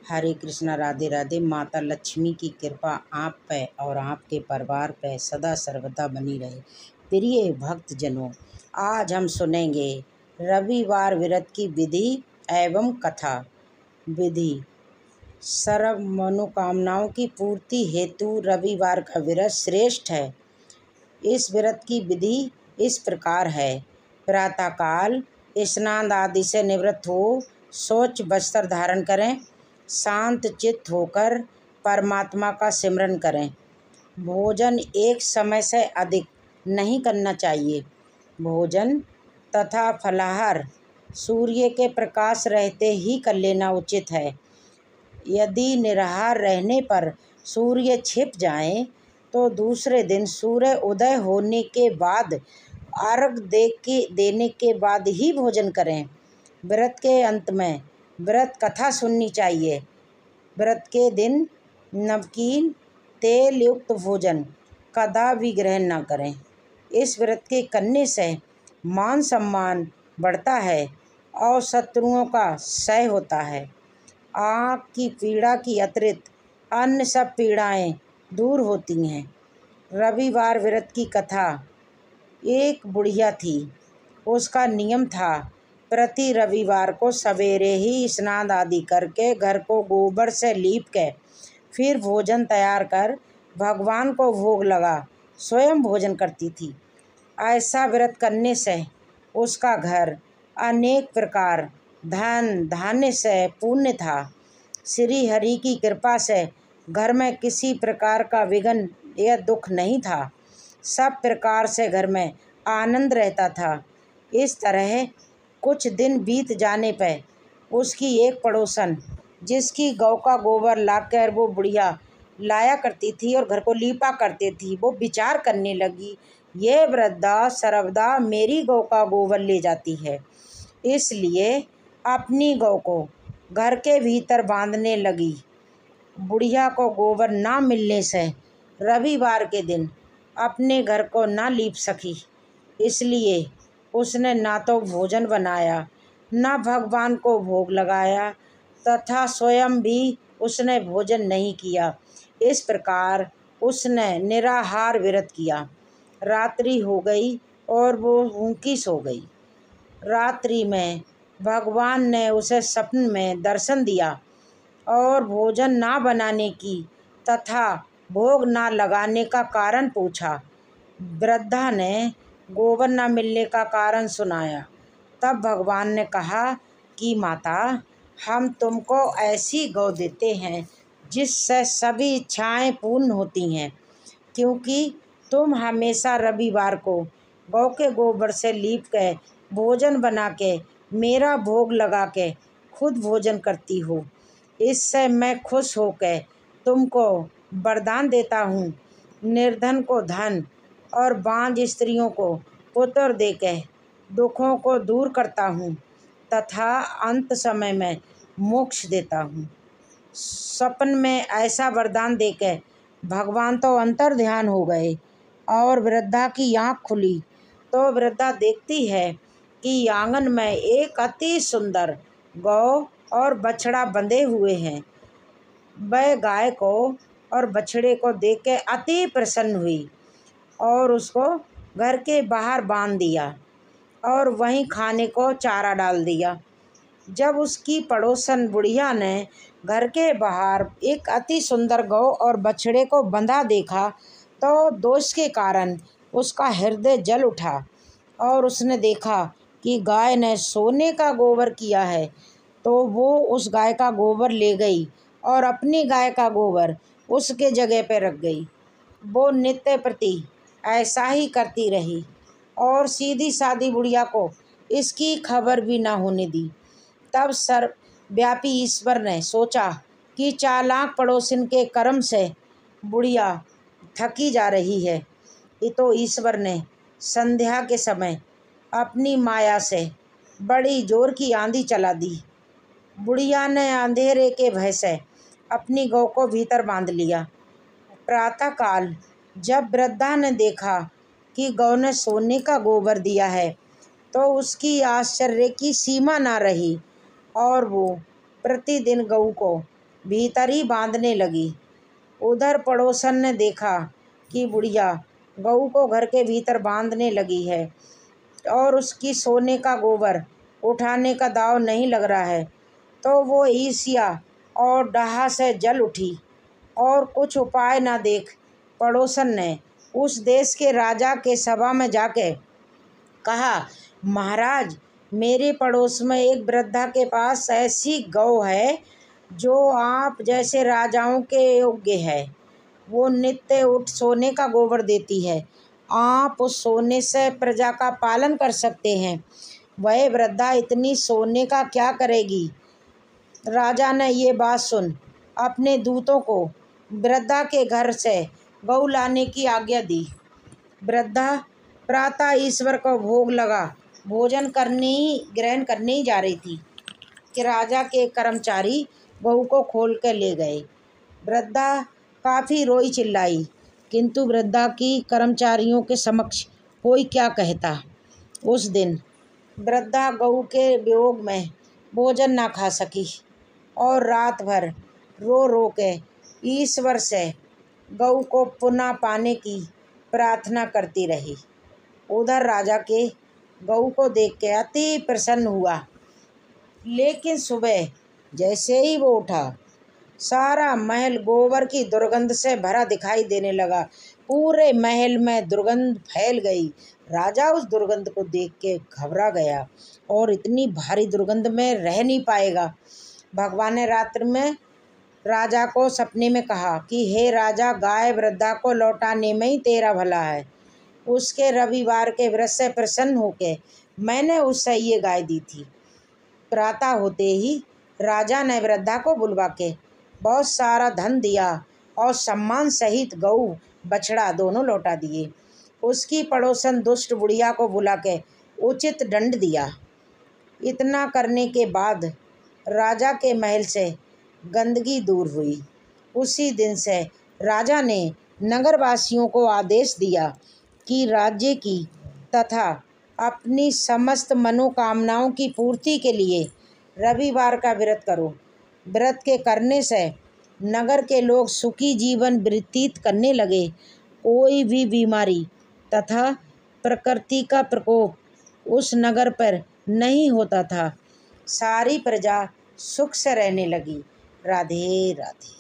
हरे कृष्णा, राधे राधे। माता लक्ष्मी की कृपा आप पे और आपके परिवार पे सदा सर्वदा बनी रहे। प्रिय भक्तजनों, आज हम सुनेंगे रविवार व्रत की विधि एवं कथा। विधि: सर्व मनोकामनाओं की पूर्ति हेतु रविवार का व्रत श्रेष्ठ है। इस व्रत की विधि इस प्रकार है। प्रातःकाल स्नान आदि से निवृत्त हो स्वच्छ वस्त्र धारण करें। शांत चित्त होकर परमात्मा का सिमरन करें। भोजन एक समय से अधिक नहीं करना चाहिए। भोजन तथा फलाहार सूर्य के प्रकाश रहते ही कर लेना उचित है। यदि निराहार रहने पर सूर्य छिप जाए तो दूसरे दिन सूर्य उदय होने के बाद अर्घ्य देने के बाद ही भोजन करें। व्रत के अंत में व्रत कथा सुननी चाहिए। व्रत के दिन नमकीन तेल युक्त भोजन कदापि ग्रहण न करें। इस व्रत के करने से मान सम्मान बढ़ता है और शत्रुओं का क्षय होता है। आँख की पीड़ा की अतिरिक्त अन्य सब पीड़ाएं दूर होती हैं। रविवार व्रत की कथा। एक बुढ़िया थी। उसका नियम था प्रति रविवार को सवेरे ही स्नान आदि करके घर को गोबर से लीप के फिर भोजन तैयार कर भगवान को भोग लगा स्वयं भोजन करती थी। ऐसा व्रत करने से उसका घर अनेक प्रकार धन धान्य से पूर्ण था। श्री हरि की कृपा से घर में किसी प्रकार का विघ्न या दुख नहीं था। सब प्रकार से घर में आनंद रहता था। इस तरह कुछ दिन बीत जाने पर उसकी एक पड़ोसन, जिसकी गौ का गोबर लाकर वो बुढ़िया लाया करती थी और घर को लीपा करती थी, वो विचार करने लगी, ये वृद्धा सर्वदा मेरी गौ का गोबर ले जाती है। इसलिए अपनी गौ को घर के भीतर बांधने लगी। बुढ़िया को गोबर ना मिलने से रविवार के दिन अपने घर को ना लीप सकी। इसलिए उसने ना तो भोजन बनाया, ना भगवान को भोग लगाया तथा स्वयं भी उसने भोजन नहीं किया। इस प्रकार उसने निराहार व्रत किया। रात्रि हो गई और वो भूखी सो गई। रात्रि में भगवान ने उसे स्वप्न में दर्शन दिया और भोजन ना बनाने की तथा भोग ना लगाने का कारण पूछा। वृद्धा ने गोबर न मिलने का कारण सुनाया। तब भगवान ने कहा कि माता, हम तुमको ऐसी गौ देते हैं जिससे सभी इच्छाएं पूर्ण होती हैं, क्योंकि तुम हमेशा रविवार को गौ के गोबर से लीप के भोजन बना के मेरा भोग लगा के खुद भोजन करती हो। इससे मैं खुश होकर तुमको वरदान देता हूँ। निर्धन को धन और बांझ स्त्रियों को पुत्र देके दुखों को दूर करता हूँ तथा अंत समय में मोक्ष देता हूँ। स्वप्न में ऐसा वरदान देके भगवान तो अंतर ध्यान हो गए और वृद्धा की आँख खुली तो वृद्धा देखती है कि आंगन में एक अति सुंदर गौ और बछड़ा बंधे हुए हैं। वह गाय को और बछड़े को देख के अति प्रसन्न हुई और उसको घर के बाहर बांध दिया और वहीं खाने को चारा डाल दिया। जब उसकी पड़ोसन बुढ़िया ने घर के बाहर एक अति सुंदर गौ और बछड़े को बंधा देखा तो दोष के कारण उसका हृदय जल उठा और उसने देखा कि गाय ने सोने का गोबर किया है, तो वो उस गाय का गोबर ले गई और अपनी गाय का गोबर उसके जगह पर रख गई। वो नित्य प्रति ऐसा ही करती रही और सीधी सादी बुढ़िया को इसकी खबर भी ना होने दी। तब सर्वव्यापी ईश्वर ने सोचा कि चालाक पड़ोसिन के कर्म से बुढ़िया थकी जा रही है। ये तो ईश्वर ने संध्या के समय अपनी माया से बड़ी जोर की आंधी चला दी। बुढ़िया ने अंधेरे के भय से अपनी गौ को भीतर बांध लिया। प्रातःकाल जब वृद्धा ने देखा कि गौ ने सोने का गोबर दिया है तो उसकी आश्चर्य की सीमा ना रही और वो प्रतिदिन गऊ को भीतर ही बांधने लगी। उधर पड़ोसन ने देखा कि बुढ़िया गऊ को घर के भीतर बांधने लगी है और उसकी सोने का गोबर उठाने का दाव नहीं लग रहा है, तो वो ईर्ष्या और डाह से जल उठी और कुछ उपाय न देख पड़ोसन ने उस देश के राजा के सभा में जाके कहा, महाराज, मेरे पड़ोस में एक वृद्धा के पास ऐसी गौ है जो आप जैसे राजाओं के योग्य है। वो नित्य उठ सोने का गोबर देती है। आप उस सोने से प्रजा का पालन कर सकते हैं। वह वृद्धा इतनी सोने का क्या करेगी। राजा ने ये बात सुन अपने दूतों को वृद्धा के घर से गऊ लाने की आज्ञा दी। वृद्धा प्रातः ईश्वर को भोग लगा भोजन ग्रहण करने ही जा रही थी कि राजा के कर्मचारी गऊ को खोल कर ले गए। वृद्धा काफ़ी रोई चिल्लाई, किंतु वृद्धा की कर्मचारियों के समक्ष कोई क्या कहता। उस दिन वृद्धा गऊ के वियोग में भोजन ना खा सकी और रात भर रो रो के ईश्वर से गऊ को पुनः पाने की प्रार्थना करती रही। उधर राजा के गऊ को देख के अति प्रसन्न हुआ, लेकिन सुबह जैसे ही वो उठा सारा महल गोबर की दुर्गंध से भरा दिखाई देने लगा। पूरे महल में दुर्गंध फैल गई। राजा उस दुर्गंध को देख के घबरा गया और इतनी भारी दुर्गंध में रह नहीं पाएगा। भगवान ने रात्रि में राजा को सपने में कहा कि हे राजा, गाय वृद्धा को लौटाने में ही तेरा भला है। उसके रविवार के व्रत से प्रसन्न होके मैंने उससे ये गाय दी थी। प्रातः होते ही राजा ने वृद्धा को बुलवा के बहुत सारा धन दिया और सम्मान सहित गऊ बछड़ा दोनों लौटा दिए। उसकी पड़ोसन दुष्ट बुढ़िया को बुला के उचित दंड दिया। इतना करने के बाद राजा के महल से गंदगी दूर हुई। उसी दिन से राजा ने नगरवासियों को आदेश दिया कि राज्य की तथा अपनी समस्त मनोकामनाओं की पूर्ति के लिए रविवार का व्रत करो। व्रत के करने से नगर के लोग सुखी जीवन व्यतीत करने लगे। कोई भी बीमारी तथा प्रकृति का प्रकोप उस नगर पर नहीं होता था। सारी प्रजा सुख से रहने लगी। राधे राधे।